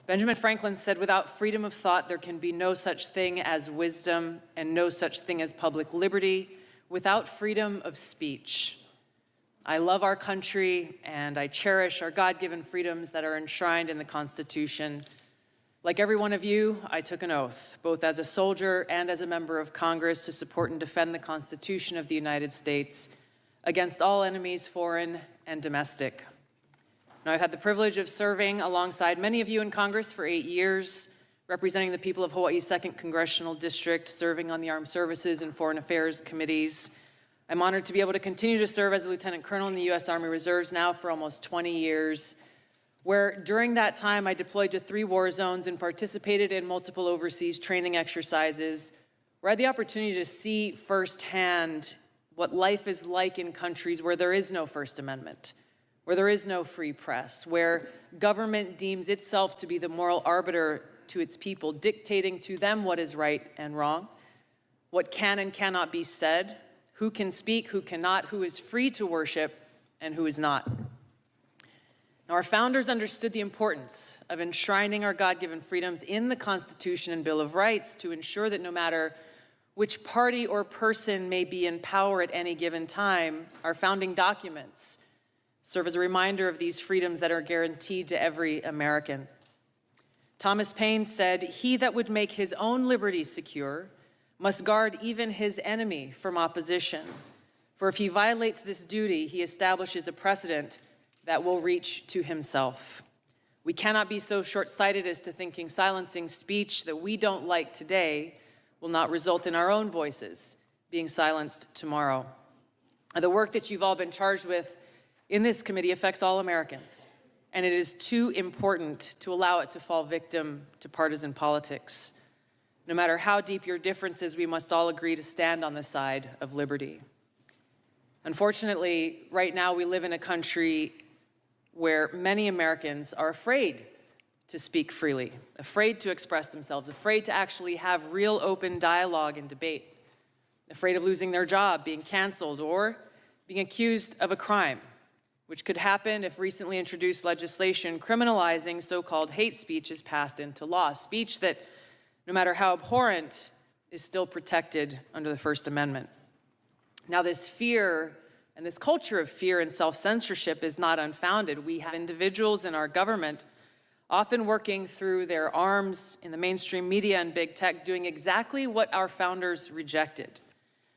Benjamin Franklin said, "Without freedom of thought, there can be no such thing as wisdom and no such thing as public liberty without freedom of speech." I love our country and I cherish our God-given freedoms that are enshrined in the Constitution. Like every one of you, I took an oath, both as a soldier and as a member of Congress, to support and defend the Constitution of the United States against all enemies, foreign and domestic. Now, I've had the privilege of serving alongside many of you in Congress for 8 years, representing the people of Hawaii's 2nd Congressional District, serving on the Armed Services and Foreign Affairs Committees. I'm honored to be able to continue to serve as a Lieutenant Colonel in the U.S. Army Reserves now for almost 20 years, where during that time I deployed to 3 war zones and participated in multiple overseas training exercises, where I had the opportunity to see firsthand what life is like in countries where there is no First Amendment, where there is no free press, where government deems itself to be the moral arbiter to its people, dictating to them what is right and wrong, what can and cannot be said, who can speak, who cannot, who is free to worship, and who is not. Now, our founders understood the importance of enshrining our God-given freedoms in the Constitution and Bill of Rights to ensure that no matter which party or person may be in power at any given time, our founding documents serve as a reminder of these freedoms that are guaranteed to every American. Thomas Paine said, "He that would make his own liberty secure must guard even his enemy from opposition. For if he violates this duty, he establishes a precedent that will reach to himself." We cannot be so short-sighted as to thinking silencing speech that we don't like today will not result in our own voices being silenced tomorrow. The work that you've all been charged with in this committee affects all Americans, and it is too important to allow it to fall victim to partisan politics. No matter how deep your differences, we must all agree to stand on the side of liberty. Unfortunately, right now we live in a country where many Americans are afraid to speak freely, afraid to express themselves, afraid to actually have real open dialogue and debate, afraid of losing their job, being canceled, or being accused of a crime, which could happen if recently introduced legislation criminalizing so-called hate speech is passed into law, speech that, no matter how abhorrent, is still protected under the First Amendment. Now, this fear and this culture of fear and self-censorship is not unfounded. We have individuals in our government often working through their arms in the mainstream media and big tech, doing exactly what our founders rejected,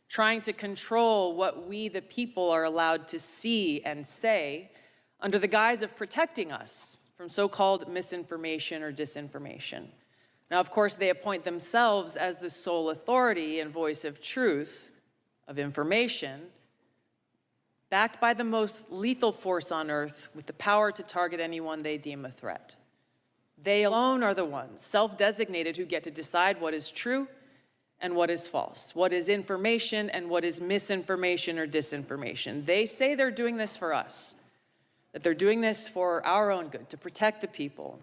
trying to control what we, the people, are allowed to see and say under the guise of protecting us from so-called misinformation or disinformation. Now, of course, they appoint themselves as the sole authority and voice of truth, of information, backed by the most lethal force on earth with the power to target anyone they deem a threat. They alone are the ones, self-designated, who get to decide what is true and what is false, what is information and what is misinformation or disinformation. They say they're doing this for us, that they're doing this for our own good, to protect the people.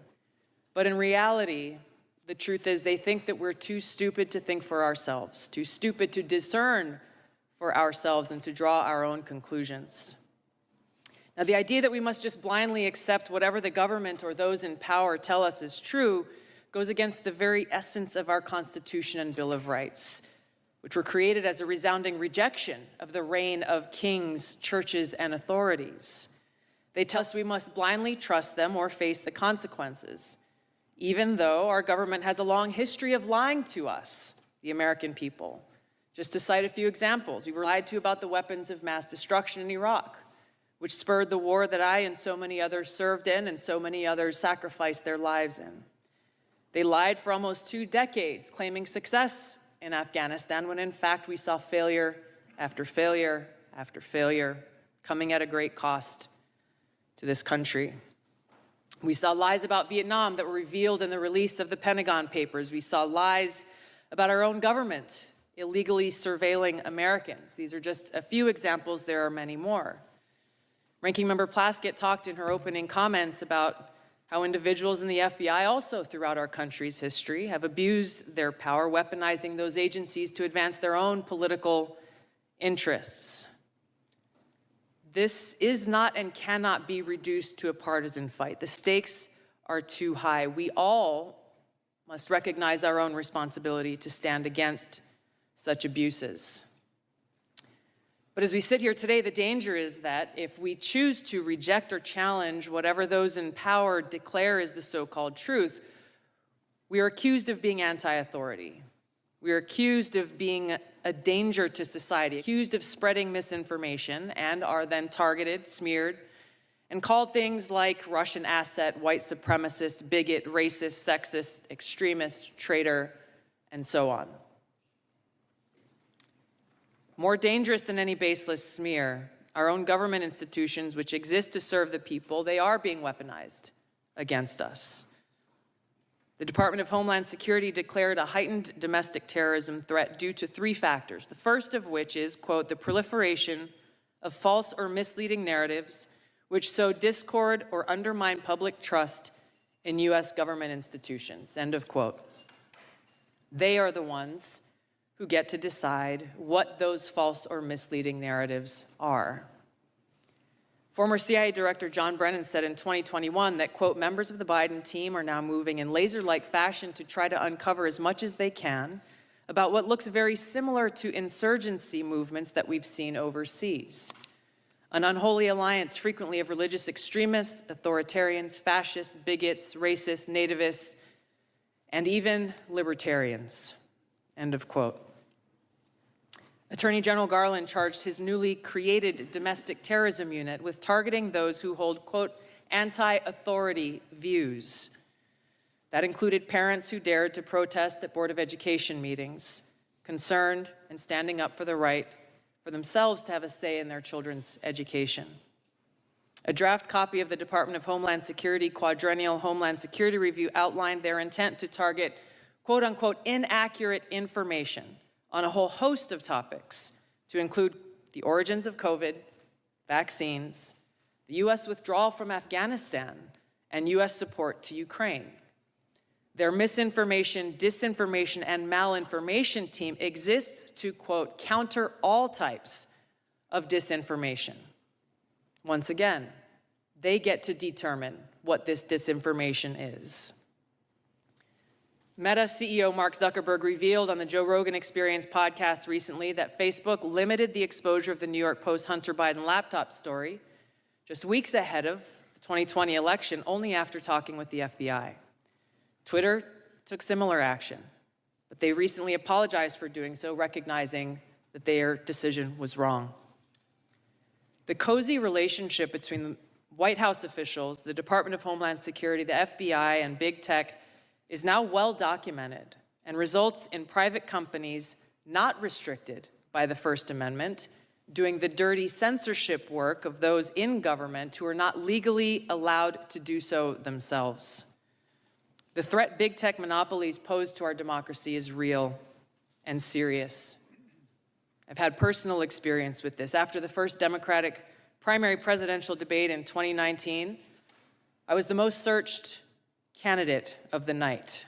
But in reality, the truth is they think that we're too stupid to think for ourselves, too stupid to discern for ourselves and to draw our own conclusions. Now, the idea that we must just blindly accept whatever the government or those in power tell us is true goes against the very essence of our Constitution and Bill of Rights, which were created as a resounding rejection of the reign of kings, churches, and authorities. They tell us we must blindly trust them or face the consequences, even though our government has a long history of lying to us, the American people. Just to cite a few examples, we were lied to about the weapons of mass destruction in Iraq, which spurred the war that I and so many others served in and so many others sacrificed their lives in. They lied for almost 2 decades, claiming success in Afghanistan, when in fact we saw failure after failure after failure, coming at a great cost to this country. We saw lies about Vietnam that were revealed in the release of the Pentagon Papers. We saw lies about our own government illegally surveilling Americans. These are just a few examples. There are many more. Ranking Member Plaskett talked in her opening comments about how individuals in the FBI also throughout our country's history have abused their power, weaponizing those agencies to advance their own political interests. This is not and cannot be reduced to a partisan fight. The stakes are too high. We all must recognize our own responsibility to stand against such abuses. But as we sit here today, the danger is that if we choose to reject or challenge whatever those in power declare is the so-called truth, we are accused of being anti-authority. We are accused of being a danger to society, accused of spreading misinformation, and are then targeted, smeared, and called things like Russian asset, white supremacist, bigot, racist, sexist, extremist, traitor, and so on. More dangerous than any baseless smear, our own government institutions, which exist to serve the people, they are being weaponized against us. The Department of Homeland Security declared a heightened domestic terrorism threat due to 3 factors, the first of which is, quote, the proliferation of false or misleading narratives which sow discord or undermine public trust in U.S. government institutions, end of quote. They are the ones who get to decide what those false or misleading narratives are. Former CIA Director John Brennan said in 2021 that, quote, members of the Biden team are now moving in laser-like fashion to try to uncover as much as they can about what looks very similar to insurgency movements that we've seen overseas. An unholy alliance frequently of religious extremists, authoritarians, fascists, bigots, racists, nativists, and even libertarians, end of quote. Attorney General Garland charged his newly created domestic terrorism unit with targeting those who hold, quote, anti-authority views. That included parents who dared to protest at Board of Education meetings, concerned and standing up for the right for themselves to have a say in their children's education. A draft copy of the Department of Homeland Security Quadrennial Homeland Security Review outlined their intent to target, quote unquote, inaccurate information on a whole host of topics, to include the origins of COVID, vaccines, the U.S. withdrawal from Afghanistan, and U.S. support to Ukraine. Their misinformation, disinformation, and malinformation team exists to, quote, counter all types of disinformation. Once again, they get to determine what this disinformation is. Meta CEO Mark Zuckerberg revealed on the Joe Rogan Experience podcast recently that Facebook limited the exposure of the New York Post Hunter Biden laptop story just weeks ahead of the 2020 election, only after talking with the FBI. Twitter took similar action, but they recently apologized for doing so, recognizing that their decision was wrong. The cozy relationship between the White House officials, the Department of Homeland Security, the FBI, and big tech is now well documented and results in private companies not restricted by the First Amendment doing the dirty censorship work of those in government who are not legally allowed to do so themselves. The threat big tech monopolies pose to our democracy is real and serious. I've had personal experience with this. After the first Democratic primary presidential debate in 2019, I was the most searched candidate of the night.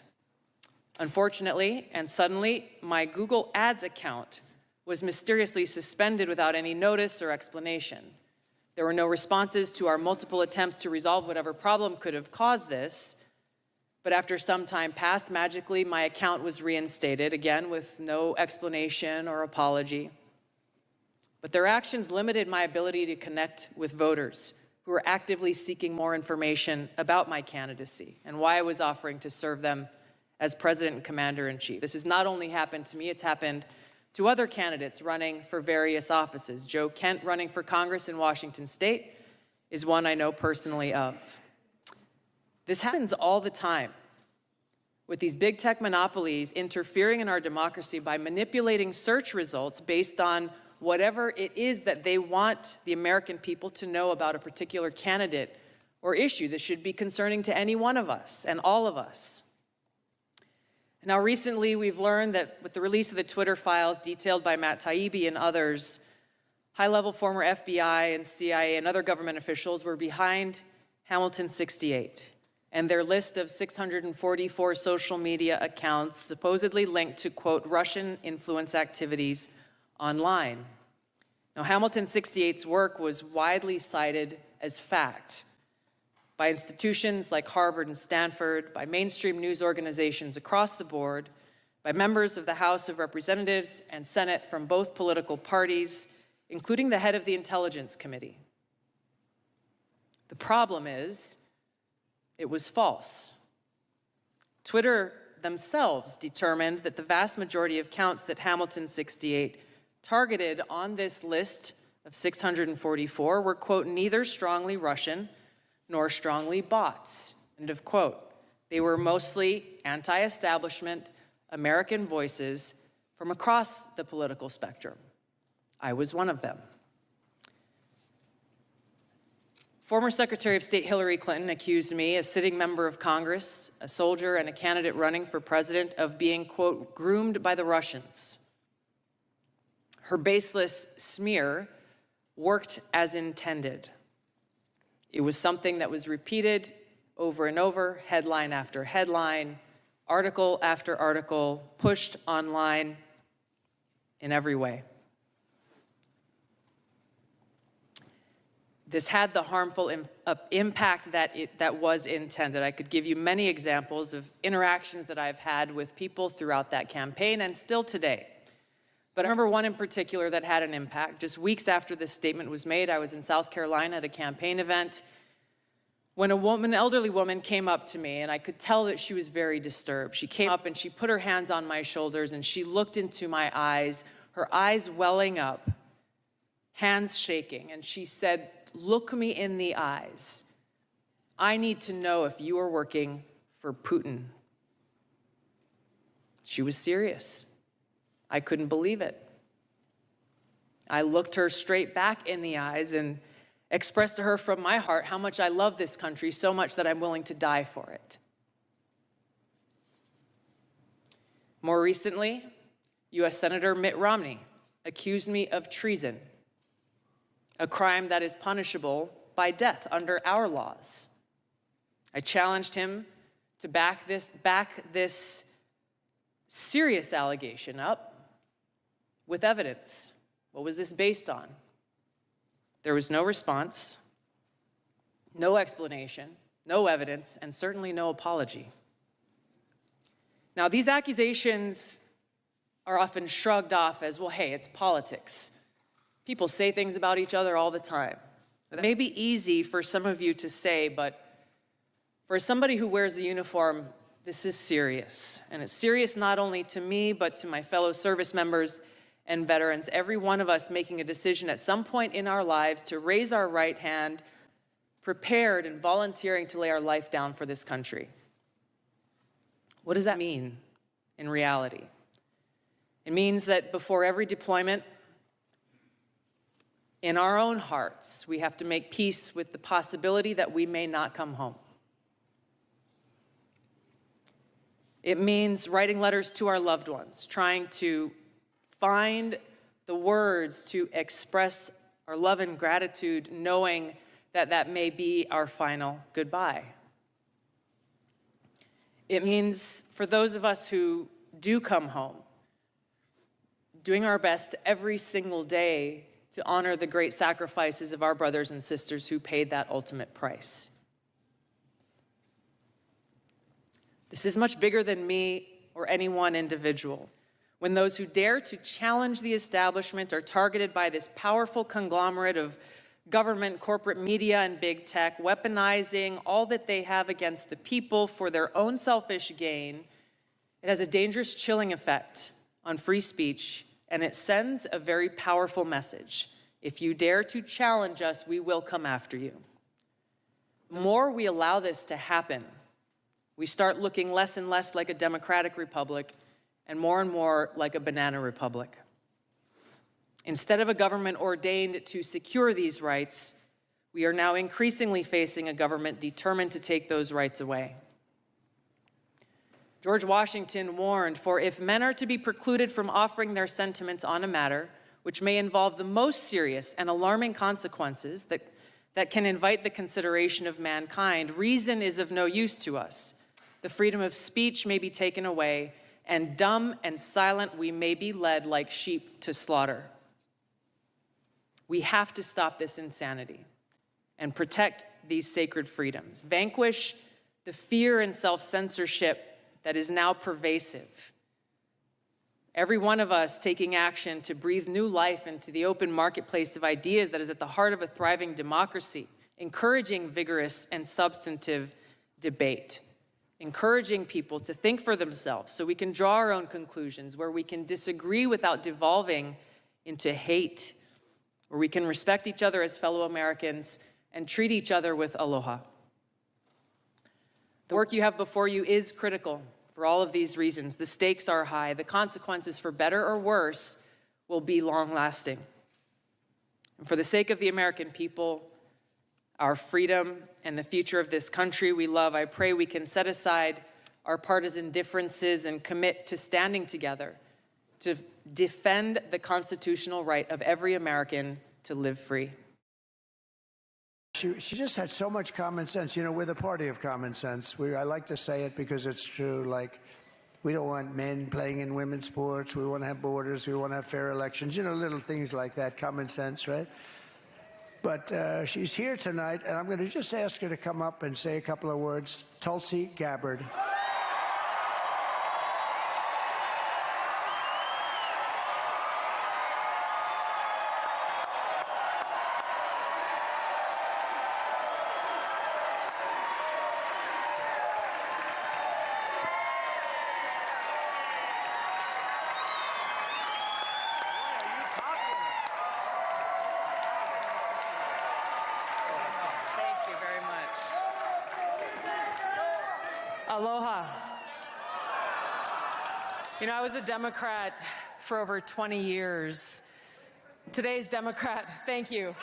Unfortunately, and suddenly, my Google Ads account was mysteriously suspended without any notice or explanation. There were no responses to our multiple attempts to resolve whatever problem could have caused this, but after some time passed, magically, my account was reinstated, again with no explanation or apology. But their actions limited my ability to connect with voters who were actively seeking more information about my candidacy and why I was offering to serve them as President and Commander-in-Chief. This has not only happened to me, it's happened to other candidates running for various offices. Joe Kent, running for Congress in Washington State, is one I know personally of. This happens all the time with these big tech monopolies interfering in our democracy by manipulating search results based on whatever it is that they want the American people to know about a particular candidate or issue that should be concerning to any one of us and all of us. Now, recently, we've learned that with the release of the Twitter files detailed by Matt Taibbi and others, high-level former FBI and CIA and other government officials were behind Hamilton 68 and their list of 644 social media accounts supposedly linked to, quote, Russian influence activities online. Now, Hamilton 68's work was widely cited as fact, by institutions like Harvard and Stanford, by mainstream news organizations across the board, by members of the House of Representatives and Senate from both political parties, including the head of the Intelligence Committee. The problem is, it was false. Twitter themselves determined that the vast majority of counts that Hamilton 68 targeted on this list of 644 were, quote, neither strongly Russian nor strongly bots, end of quote. They were mostly anti-establishment American voices from across the political spectrum. I was one of them. Former Secretary of State Hillary Clinton accused me, a sitting member of Congress, a soldier, and a candidate running for president, of being, quote, groomed by the Russians. Her baseless smear worked as intended. It was something that was repeated over and over, headline after headline, article after article, pushed online in every way. This had the harmful impact that was intended. I could give you many examples of interactions that I've had with people throughout that campaign and still today. But I remember one in particular that had an impact. Just weeks after this statement was made, I was in South Carolina at a campaign event when an elderly woman came up to me, and I could tell that she was very disturbed. She came up and she put her hands on my shoulders and she looked into my eyes, her eyes welling up, hands shaking, and she said, "Look me in the eyes. I need to know if you are working for Putin." She was serious. I couldn't believe it. I looked her straight back in the eyes and expressed to her from my heart how much I love this country, so much that I'm willing to die for it. More recently, U.S. Senator Mitt Romney accused me of treason, a crime that is punishable by death under our laws. I challenged him to back this serious allegation up with evidence. What was this based on? There was no response, no explanation, no evidence, and certainly no apology. Now, these accusations are often shrugged off as, well, hey, it's politics. People say things about each other all the time. That may be easy for some of you to say, but for somebody who wears the uniform, this is serious. And it's serious not only to me, but to my fellow service members and veterans, every one of us making a decision at some point in our lives to raise our right hand, prepared and volunteering to lay our life down for this country. What does that mean in reality? It means that before every deployment, in our own hearts, we have to make peace with the possibility that we may not come home. It means writing letters to our loved ones, trying to find the words to express our love and gratitude, knowing that that may be our final goodbye. It means for those of us who do come home, doing our best every single day to honor the great sacrifices of our brothers and sisters who paid that ultimate price. This is much bigger than me or any one individual. When those who dare to challenge the establishment are targeted by this powerful conglomerate of government, corporate media, and big tech, weaponizing all that they have against the people for their own selfish gain, it has a dangerous chilling effect on free speech, and it sends a very powerful message. If you dare to challenge us, we will come after you. The more we allow this to happen, we start looking less and less like a democratic republic and more like a banana republic. Instead of a government ordained to secure these rights, we are now increasingly facing a government determined to take those rights away. George Washington warned, "For if men are to be precluded from offering their sentiments on a matter which may involve the most serious and alarming consequences that can invite the consideration of mankind, reason is of no use to us. The freedom of speech may be taken away, and dumb and silent we may be led like sheep to slaughter." We have to stop this insanity and protect these sacred freedoms, vanquish the fear and self-censorship that is now pervasive. Every one of us taking action to breathe new life into the open marketplace of ideas that is at the heart of a thriving democracy, encouraging vigorous and substantive debate, encouraging people to think for themselves so we can draw our own conclusions, where we can disagree without devolving into hate, where we can respect each other as fellow Americans and treat each other with aloha. The work you have before you is critical for all of these reasons. The stakes are high. The consequences, for better or worse, will be long-lasting. And for the sake of the American people, our freedom, and the future of this country we love, I pray we can set aside our partisan differences and commit to standing together to defend the constitutional right of every American to live free. She just had so much common sense. You know, we're the party of common sense. I like to say it because it's true. Like, we don't want men playing in women's sports. We want to have borders. We want to have fair elections. You know, little things like that, common sense, right? But she's here tonight, and I'm going to just ask her to come up and say a couple of words. Tulsi Gabbard. Aloha. You know, I was a Democrat for over 20 years. Today's Democrat, thank you.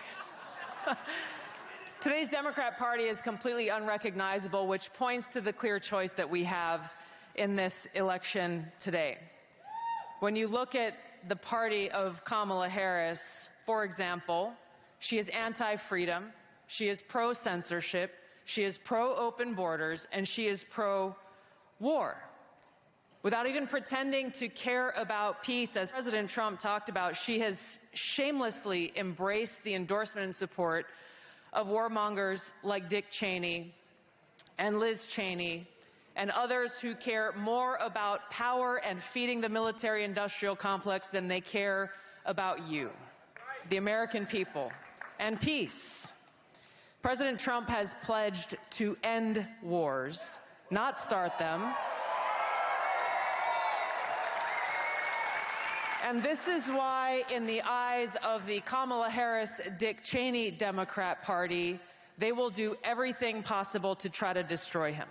Today's Democrat Party is completely unrecognizable, which points to the clear choice that we have in this election today. When you look at the party of Kamala Harris, for example, she is anti-freedom, she is pro-censorship, she is pro-open borders, and she is pro-war. Without even pretending to care about peace, as President Trump talked about, she has shamelessly embraced the endorsement and support of warmongers like Dick Cheney and Liz Cheney and others who care more about power and feeding the military-industrial complex than they care about you, the American people, and peace. President Trump has pledged to end wars, not start them. And this is why, in the eyes of the Kamala Harris-Dick Cheney Democrat Party, they will do everything possible to try to destroy him.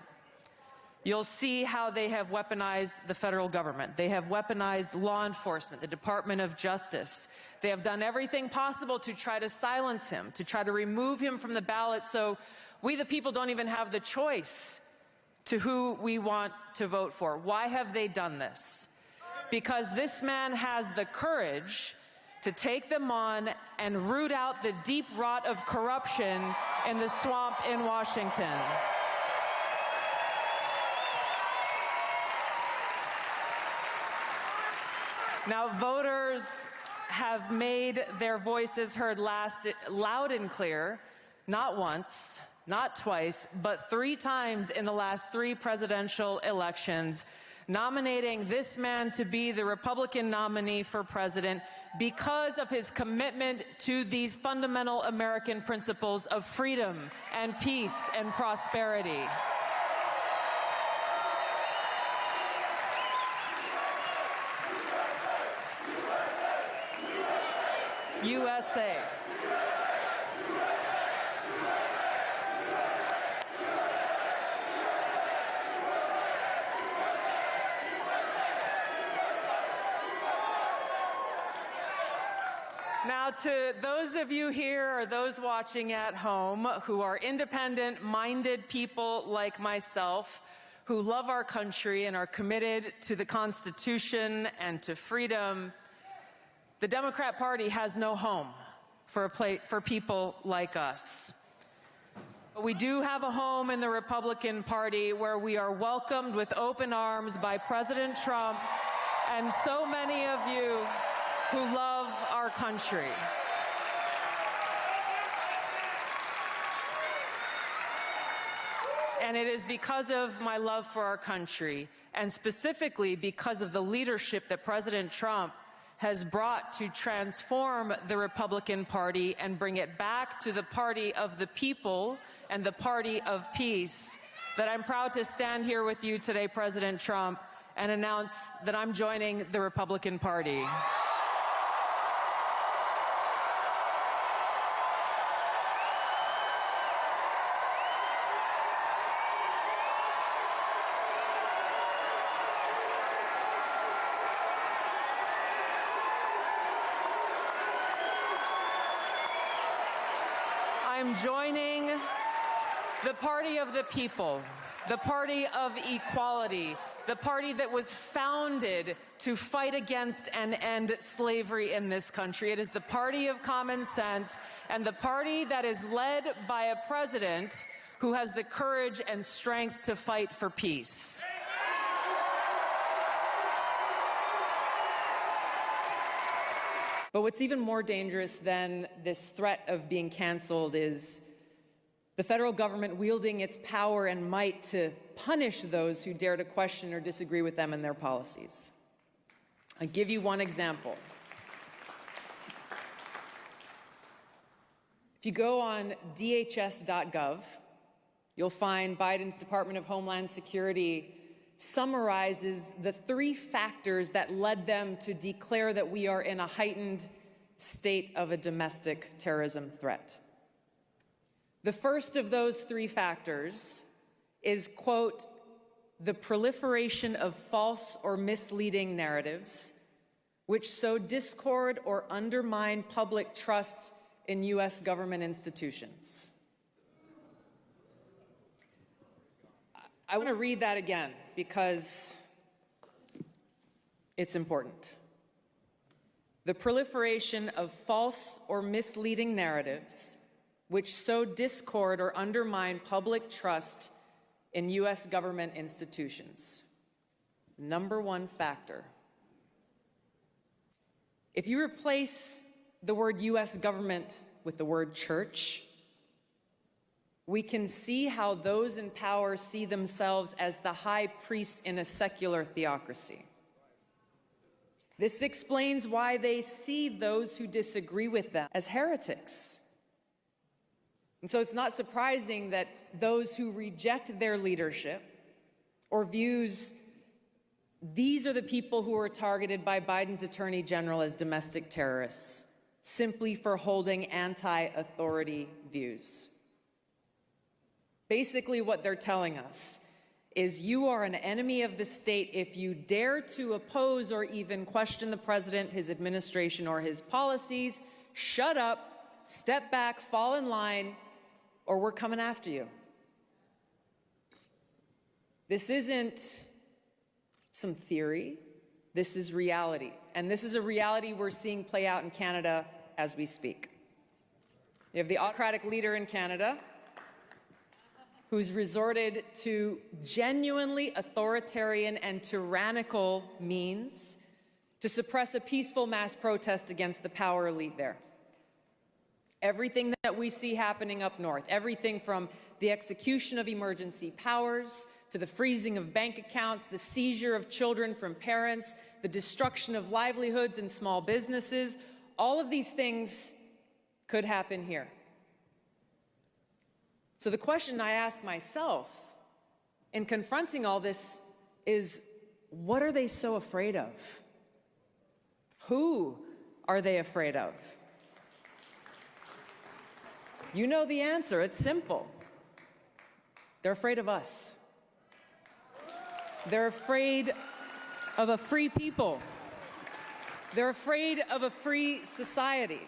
You'll see how they have weaponized the federal government. They have weaponized law enforcement, the Department of Justice. They have done everything possible to try to silence him, to try to remove him from the ballot, so we the people don't even have the choice to who we want to vote for. Why have they done this? Because this man has the courage to take them on and root out the deep rot of corruption in the swamp in Washington. Now, voters have made their voices heard loud and clear, not once, not twice, but 3 times in the last 3 presidential elections, nominating this man to be the Republican nominee for president because of his commitment to these fundamental American principles of freedom and peace and prosperity. USA. Now, to those of you here or those watching at home who are independent-minded people like myself, who love our country and are committed to the Constitution and to freedom, the Democrat Party has no home for people like us. But we do have a home in the Republican Party where we are welcomed with open arms by President Trump and so many of you who love our country. And it is because of my love for our country, and specifically because of the leadership that President Trump has brought to transform the Republican Party and bring it back to the party of the people and the party of peace, that I'm proud to stand here with you today, President Trump, and announce that I'm joining the Republican Party. I'm joining the party of the people, the party of equality, the party that was founded to fight against and end slavery in this country. It is the party of common sense, and the party that is led by a president who has the courage and strength to fight for peace. But what's even more dangerous than this threat of being canceled is the federal government wielding its power and might to punish those who dare to question or disagree with them and their policies. I'll give you one example. If you go on DHS.gov, you'll find Biden's Department of Homeland Security summarizes the 3 factors that led them to declare that we are in a heightened state of a domestic terrorism threat. The first of those 3 factors is, quote, the proliferation of false or misleading narratives which sow discord or undermine public trust in U.S. government institutions. I want to read that again because it's important. The proliferation of false or misleading narratives which sow discord or undermine public trust in U.S. government institutions. Number 1 factor. If you replace the word U.S. government with the word church, we can see how those in power see themselves as the high priests in a secular theocracy. This explains why they see those who disagree with them as heretics. And so it's not surprising that those who reject their leadership or views, these are the people who are targeted by Biden's Attorney General as domestic terrorists, simply for holding anti-authority views. Basically, what they're telling us is you are an enemy of the state if you dare to oppose or even question the president, his administration, or his policies. Shut up, step back, fall in line, or we're coming after you. This isn't some theory. This is reality. And this is a reality we're seeing play out in Canada as we speak. You have the autocratic leader in Canada who's resorted to genuinely authoritarian and tyrannical means to suppress a peaceful mass protest against the power elite there. Everything that we see happening up north, everything from the execution of emergency powers to the freezing of bank accounts, the seizure of children from parents, the destruction of livelihoods and small businesses, all of these things could happen here. So the question I ask myself in confronting all this is, what are they so afraid of? Who are they afraid of? You know the answer. It's simple. They're afraid of us. They're afraid of a free people. They're afraid of a free society.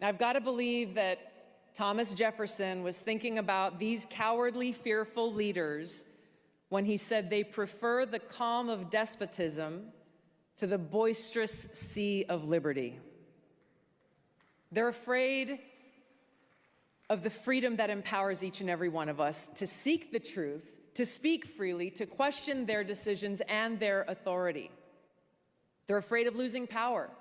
Now, I've got to believe that Thomas Jefferson was thinking about these cowardly, fearful leaders when he said they prefer the calm of despotism to the boisterous sea of liberty. They're afraid of the freedom that empowers each and every one of us to seek the truth, to speak freely, to question their decisions and their authority. They're afraid of losing power.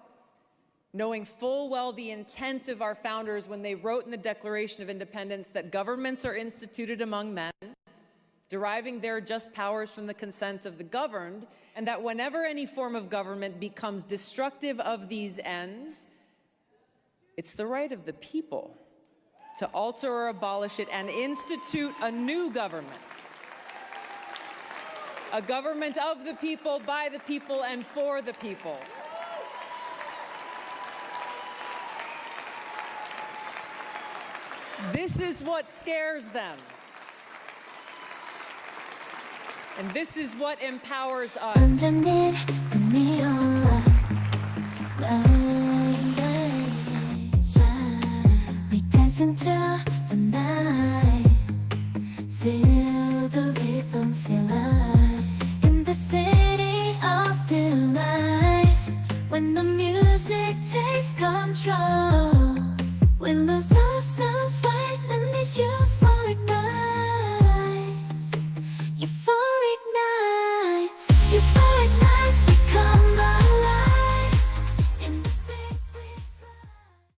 knowing full well the intent of our founders when they wrote in the Declaration of Independence that governments are instituted among men, deriving their just powers from the consent of the governed, and that whenever any form of government becomes destructive of these ends, it's the right of the people to alter or abolish it and institute a new government. A government of the people, by the people, and for the people. This is what scares them. And this is what empowers us. Underneath the neon lights, we dance into